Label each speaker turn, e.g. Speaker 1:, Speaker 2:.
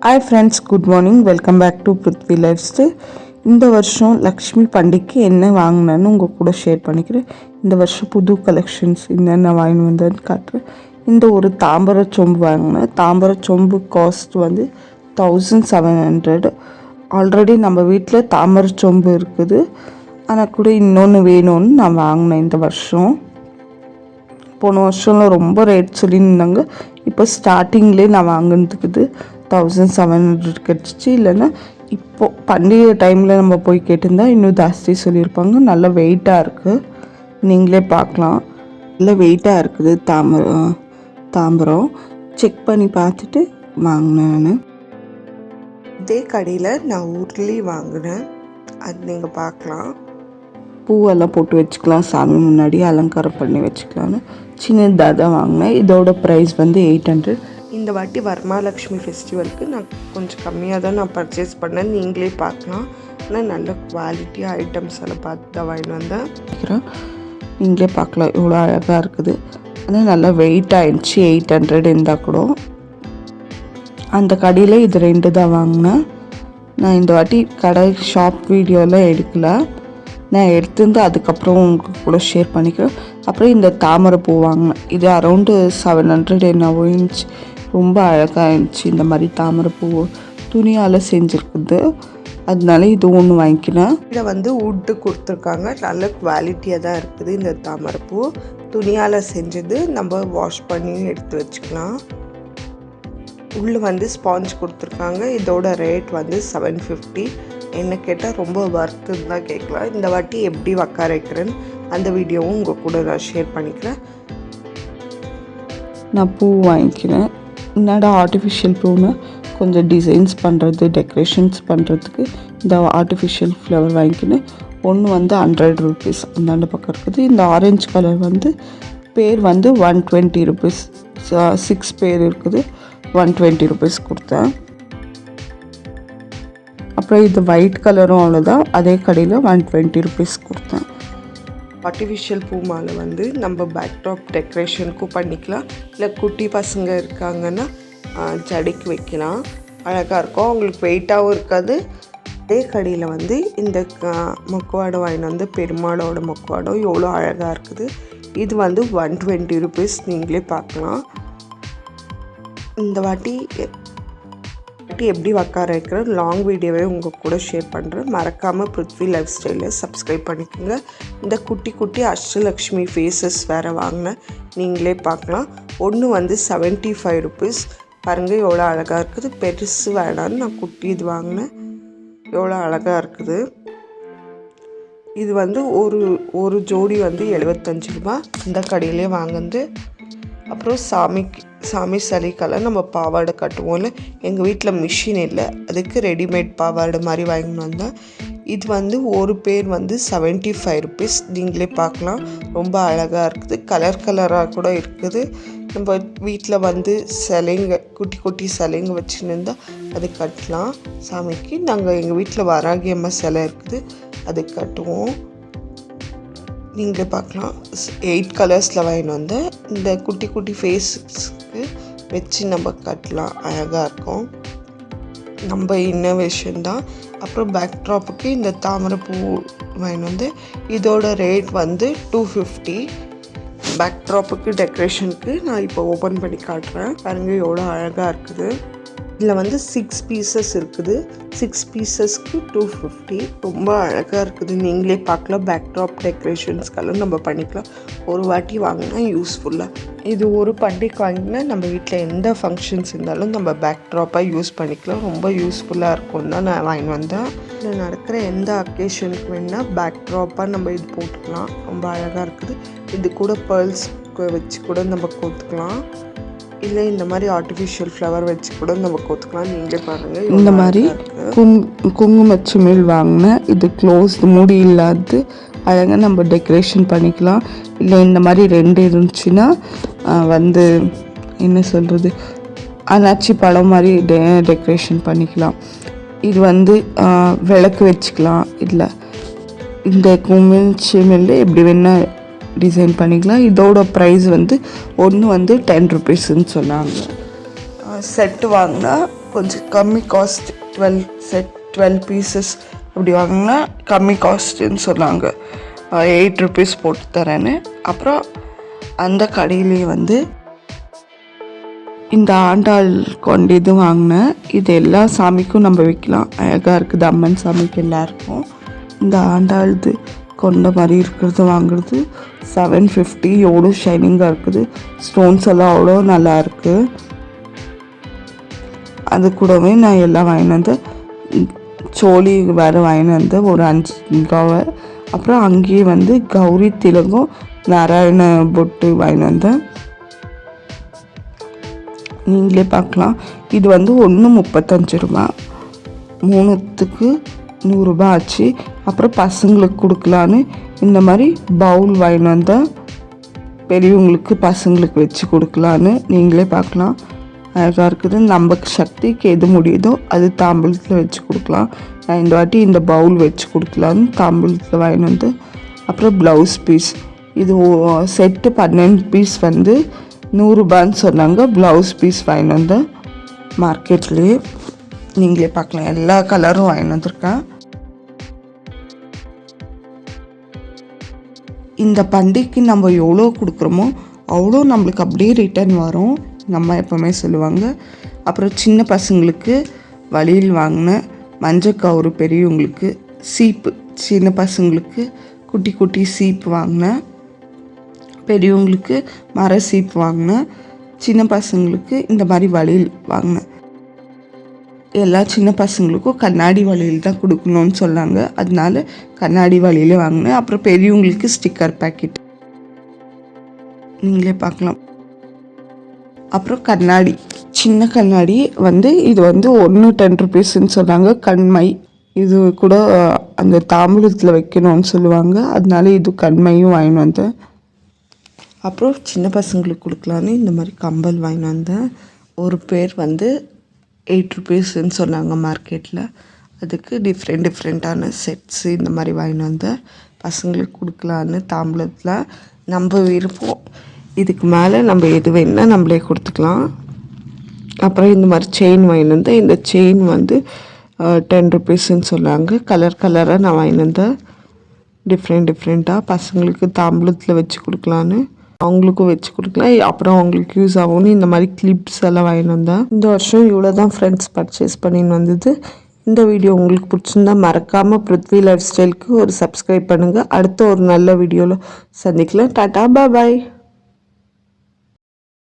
Speaker 1: Hi friends, good morning. Welcome back to Prithvi lifestyle. இந்த வருஷம் லக்ஷ்மி பண்டிகைக்கு என்ன வாங்கினேன்னு உங்கள் கூட ஷேர் பண்ணிக்கிறேன். இந்த வருஷம் புது கலெக்ஷன்ஸ் என்னென்ன வாங்கி வந்தேன்னு காட்டுறேன். இந்த ஒரு தாம்பர சொம்பு வாங்கினேன். தாம்பர சொம்பு காஸ்ட் வந்து 1700. ஆல்ரெடி நம்ம வீட்டில் தாம்பர சொம்பு இருக்குது, ஆனால் கூட இன்னொன்று வேணும்னு நான் வாங்கினேன் இந்த வருஷம். போன வருஷம்லாம் ரொம்ப ரேட் சொல்லியிருந்தாங்க. இப்போ ஸ்டார்டிங்லேயே நான் வாங்கினதுக்குது 1700 கிடச்சிச்சு. இல்லைன்னா இப்போது பண்டிகை டைமில் நம்ம போய் கேட்டிருந்தா இன்னும் ஜாஸ்தி சொல்லியிருப்பாங்க. நல்லா வெயிட்டாக இருக்குது, நீங்களே பார்க்கலாம். நல்லா வெயிட்டாக இருக்குது. தாம்பரம் செக் பண்ணி பார்த்துட்டு வாங்கினேன். இதே கடையில் நான் ஊர்லி வாங்கினேன், அது நீங்கள் பார்க்கலாம். பூவெல்லாம் போட்டு வச்சுக்கலாம், சாமி முன்னாடி அலங்காரம் பண்ணி வச்சுக்கலான்னு சின்னதாக தான் வாங்கினேன். இதோட ப்ரைஸ் வந்து 800.
Speaker 2: இந்த வாட்டி வரமகாலட்சுமி ஃபெஸ்டிவலுக்கு நான் கொஞ்சம் கம்மியாக தான் நான் பர்ச்சேஸ் பண்ணேன், நீங்களே பார்க்கலாம். ஆனால் நல்ல குவாலிட்டி ஐட்டம்ஸ் எல்லாம் பார்த்து தான் வாங்கிட்டு வந்தேன்.
Speaker 1: நீங்களே பார்க்கலாம் இவ்வளோ அழகாக இருக்குது. ஆனால் நல்லா வெயிட் ஆகிடுச்சு. 800 இருந்தால் கூட. அந்த கடையில் இது 2 தான் வாங்கினேன். நான் இந்த வாட்டி கடை ஷாப் வீடியோலாம் எடுக்கலை, நான் எடுத்துருந்து அதுக்கப்புறம் உங்களுக்கு கூட ஷேர் பண்ணிக்கிறேன். அப்புறம் இந்த தாமரை பூ வாங்கினேன். இது அரௌண்டு 700 என்னவோ இருந்துச்சு. ரொம்ப அழகாக இருந்துச்சு. இந்த மாதிரி தாமரை பூ துணியால் செஞ்சுருக்குது, அதனால இது ஒன்று வாங்கிக்கினேன்.
Speaker 2: இதை வந்து உட்டு கொடுத்துருக்காங்க, நல்ல குவாலிட்டியாக தான் இருக்குது. இந்த தாமரை பூ துணியால் செஞ்சது, நம்ம வாஷ் பண்ணி எடுத்து வச்சுக்கலாம். உள்ளே வந்து ஸ்பாஞ்ச் கொடுத்துருக்காங்க. இதோட ரேட் வந்து 750. என்ன கேட்டால் ரொம்ப ஒர்த்துன்னு தான் கேட்கலாம். இந்த வாட்டி எப்படி உட்கார வைக்கிறேன்னு அந்த வீடியோவும் உங்கள் கூட நான் ஷேர் பண்ணிக்கிறேன்.
Speaker 1: நான் பூ வாங்கிக்கிறேன். என்னடா ஆர்டிஃபிஷியல் பூன்னு கொஞ்சம் டிசைன்ஸ் பண்ணுறது, டெக்கரேஷன்ஸ் பண்ணுறதுக்கு இந்த ஆர்டிஃபிஷியல் ஃப்ளவர் வாங்கிக்கினேன். ஒன்று வந்து 100 rupees அந்தாண்ட பக்கம் இருக்குது. இந்த ஆரஞ்சு கலர் வந்து பேர் வந்து 120 rupees. 6 பேர் இருக்குது, 120 rupees கொடுத்தேன். அப்புறம் இது ஒயிட் கலரும் அவ்வளோதான், அதே கடையில் 120 rupees கொடுத்தேன்.
Speaker 2: ஆர்டிஃபிஷியல் பூ மாலை வந்து நம்ம பேக்டாப் டெக்கரேஷனுக்கும் பண்ணிக்கலாம், இல்லை குட்டி பசங்க இருக்காங்கன்னா ஜடைக்கு வைக்கலாம், அழகாக இருக்கும். அவங்களுக்கு வெயிட்டாகவும் இருக்காது. அதே கடையில் வந்து இந்த மொக்குவாடை வாங்கிட்டு வந்து பெருமாளோட மொக்குவாடம் எவ்வளோ அழகாக இருக்குது. இது வந்து 120 rupees, நீங்களே பார்க்கலாம். இந்த வாட்டி எப்படி உட்கார வைக்கிற லாங் வீடியோவே உங்கள் கூட ஷேர் பண்ணுறேன். மறக்காமல் பிருத்வி லைஃப் ஸ்டைலில் சப்ஸ்கிரைப் பண்ணிக்கோங்க. இந்த குட்டி குட்டி அஷ்டலக்ஷ்மி ஃபேஸஸ் வேறு வாங்கினேன், நீங்களே பார்க்கலாம். ஒன்று வந்து 75 rupees. பாருங்கள் எவ்வளோ அழகாக இருக்குது. பெருசு வேணான்னு நான் குட்டி இது வாங்கினேன், எவ்வளோ அழகாக இருக்குது. இது வந்து ஒரு ஜோடி வந்து 75 ரூபாய். இந்த கடையிலே வாங்குது. அப்புறம் சாமி சலிக்கெல்லாம் நம்ம பாவாடை கட்டுவோம்ல, எங்கள் வீட்டில் மிஷின் இல்லை, அதுக்கு ரெடிமேட் பாவாடை மாதிரி வாங்கிட்டு வந்தேன். இது வந்து ஒரு பேர் வந்து 75 rupees, நீங்களே பார்க்கலாம். ரொம்ப அழகாக இருக்குது, கலர் கலராக கூட இருக்குது. நம்ம வீட்டில் வந்து சிலைங்க, குட்டி குட்டி சிலைங்க வச்சுன்னு இருந்தால் அது கட்டலாம் சாமிக்கு. நாங்கள் எங்கள் வீட்டில் வராகி அம்மா சிலை இருக்குது, அது கட்டுவோம், நீங்கள் பார்க்கலாம். 8 கலர்ஸில் வாங்கிட்டு வந்தேன். இந்த குட்டி குட்டி ஃபேஸுக்கு வச்சு நம்ம கட்டலாம், அழகாக இருக்கும். நம்ம இன்னோவேஷன் தான். அப்புறம் பேக் ட்ராப்புக்கு இந்த தாமரை பூ வாங்கிட்டு வந்து இதோட ரேட் வந்து 250. பேக் ட்ராப்புக்கு டெக்கரேஷனுக்கு நான் இப்போ ஓப்பன் பண்ணி காட்டுறேன். பாருங்கள் எவ்வளோ அழகாக இருக்குது. இதில் வந்து 6 பீசஸ் இருக்குது. 6 பீசஸ்க்கு 250. ரொம்ப அழகாக இருக்குது, நீங்களே பார்க்கலாம். பேக்ட்ராப் டெக்கரேஷன்ஸ்க்கெல்லாம் நம்ம பண்ணிக்கலாம். ஒரு வாட்டி வாங்கினா யூஸ்ஃபுல்லாக. இது ஒரு பண்டிகை வாங்கினா நம்ம வீட்டில் எந்த ஃபங்க்ஷன்ஸ் இருந்தாலும் நம்ம பேக்ட்ராப்பாக யூஸ் பண்ணிக்கலாம். ரொம்ப யூஸ்ஃபுல்லாக இருக்கும் தான் நான் வாங்கிட்டு வந்தேன். இதில் நடக்கிற எந்த அக்கேஷனுக்கு வேணால் பேக்ட்ராப்பாக நம்ம இது போட்டுக்கலாம். ரொம்ப அழகாக இருக்குது. இது கூட பேர்ல்ஸ் வச்சு கூட நம்ம கோத்துக்கலாம், இல்லை இந்த மாதிரி ஆர்டிஃபிஷியல் ஃப்ளவர் வச்சு கூட நம்ம கோத்துக்கலாம். நீங்களே பாருங்கள்.
Speaker 1: இந்த மாதிரி குங்குமச்சிமிழ் வாங்கினேன். இது க்ளோஸ் மூடி இல்லாது அழகாக நம்ம டெக்கரேஷன் பண்ணிக்கலாம். இல்லை இந்த மாதிரி 2 இருந்துச்சுன்னா வந்து என்ன சொல்கிறது, அனாச்சி படம் மாதிரி டெக்கரேஷன் பண்ணிக்கலாம். இது வந்து விளக்கு வச்சுக்கலாம். இதில் இந்த குங்குமச்சிமிழ் எப்படி வேணால் டிசைன் பண்ணிக்கலாம். இதோட ப்ரைஸ் வந்து ஒன்று வந்து 10 rupeesன்னு சொன்னாங்க. செட்டு வாங்கினா
Speaker 2: கொஞ்சம் கம்மி காஸ்ட் 12 பீசஸ் அப்படி வாங்கினா கம்மி காஸ்ட்டுன்னு சொன்னாங்க. 8 rupees போட்டு தரேன்னு. அப்புறம் அந்த கடையிலே வந்து இந்த ஆண்டாள் கொண்டு இது வாங்கினேன். இது எல்லா சாமிக்கும் நம்ம வைக்கலாம், அழகாக இருக்குது. அம்மன் சாமிக்கு எல்லாருக்கும் இந்த ஆண்டாள் இது கொண்ட மாதிரி இருக்கிறது வாங்குறது 750. எவ்வளோ ஷைனிங்காக இருக்குது, ஸ்டோன்ஸ் எல்லாம் அவ்வளோ நல்லா இருக்குது. அது கூடவே நான் எல்லாம் வாங்கிட்டு வந்தேன். சோழி வேறு வாங்கிட்டு வந்தேன் ஒரு 5 கவர். அப்புறம் அங்கேயே வந்து கௌரி திலகம் நாராயண பொட்டு வாங்கிட்டு வந்தேன். நீங்களே பார்க்கலாம். இது வந்து 35 ரூபா, 3த்துக்கு 100 ரூபா ஆச்சு. அப்புறம் பசங்களுக்கு கொடுக்கலான்னு இந்த மாதிரி பவுல் வாங்கிட்டு வந்தேன். பெரியவங்களுக்கு பசங்களுக்கு வச்சு கொடுக்கலான்னு நீங்களே பார்க்கலாம், அழகாக இருக்குது. நமக்கு சக்திக்கு எது முடியுதோ அது தாம்பூலத்தில் வச்சு கொடுக்கலாம். நான் இந்த வாட்டி இந்த பவுல் வச்சு கொடுக்கலான்னு தாம்பூலத்தில் வாங்கிட்டு வந்து. அப்புறம் ப்ளவுஸ் பீஸ், இது செட்டு 12 பீஸ் வந்து 100 ரூபான்னு சொன்னாங்க. ப்ளவுஸ் பீஸ் வாங்கிட்டு வந்தேன் மார்க்கெட்லேயே. நீங்களே பார்க்கலாம், எல்லா கலரும் வாங்கிட்டு வந்திருக்கேன். இந்த பண்டிகைக்கு நம்ம எவ்வளோ கொடுக்குறோமோ அவ்வளோ நம்மளுக்கு அப்படியே ரிட்டர்ன் வரும், நம்ம எப்போவுமே சொல்லுவாங்க. அப்புறம் சின்ன பசங்களுக்கு வளையல் வாங்கினேன், மஞ்சக்கவுறு பெரியவங்களுக்கு, சீப்பு சின்ன பசங்களுக்கு குட்டி குட்டி சீப்பு வாங்கினேன், பெரியவங்களுக்கு மர சீப்பு வாங்கினேன், சின்ன பசங்களுக்கு இந்த மாதிரி வளையல் வாங்கினேன். எல்லா சின்ன பசங்களுக்கும் கண்ணாடி வளையல் தான் கொடுக்கணும்னு சொன்னாங்க, அதனால கண்ணாடி வளையலே வாங்கினேன். அப்புறம் பெரியவங்களுக்கு ஸ்டிக்கர் பேக்கெட் நீங்களே பார்க்கலாம். அப்புறம் கண்ணாடி, சின்ன கண்ணாடி வந்து இது வந்து 10 rupeesன்னு சொன்னாங்க. கண்மை இது கூட அந்த தாம்பூலத்தில் வைக்கணும்னு சொல்லுவாங்க, அதனால இது கண்மையும் வாங்கிட்டு வந்தேன். அப்புறம் சின்ன பசங்களுக்கு கொடுக்கலான்னு இந்த மாதிரி கம்பல் வாங்கிட்டு வந்தேன். ஒரு பேர் வந்து 8 rupeesன்னு சொன்னாங்க மார்க்கெட்டில். அதுக்கு டிஃப்ரெண்ட்டான செட்ஸு இந்த மாதிரி வாங்கிட்டு வந்தேன். பசங்களுக்கு கொடுக்கலான்னு தாம்பூலத்தில் நம்ம விருப்பம், இதுக்கு மேலே நம்ம எது வேணுன்னா நம்மளே கொடுத்துக்கலாம். அப்புறம் இந்த மாதிரி செயின் வாங்கிட்டு வந்தேன். இந்த செயின் வந்து 10 rupeesன்னு சொன்னாங்க. கலராக நான் வாங்கிட்டு வந்தேன், டிஃப்ரெண்ட்டாக பசங்களுக்கு தாம்பூலத்தில் வச்சு கொடுக்கலான்னு, அவங்களுக்கும் வச்சு கொடுக்கலாம். அப்புறம் அவங்களுக்கு யூஸ் ஆகும்னு இந்த மாதிரி கிளிப்ஸ் எல்லாம் வாங்கிட்டு வந்தேன். இந்த வருஷம் இவ்வளோ தான் ஃப்ரெண்ட்ஸ் பர்ச்சேஸ் பண்ணின்னு வந்தது. இந்த வீடியோ உங்களுக்கு பிடிச்சிருந்தா மறக்காமல் பிருத்வி லைஃப் ஸ்டைலுக்கு ஒரு சப்ஸ்கிரைப் பண்ணுங்கள். அடுத்த ஒரு நல்ல வீடியோவில் சந்திக்கலாம். டாட்டா பாய்.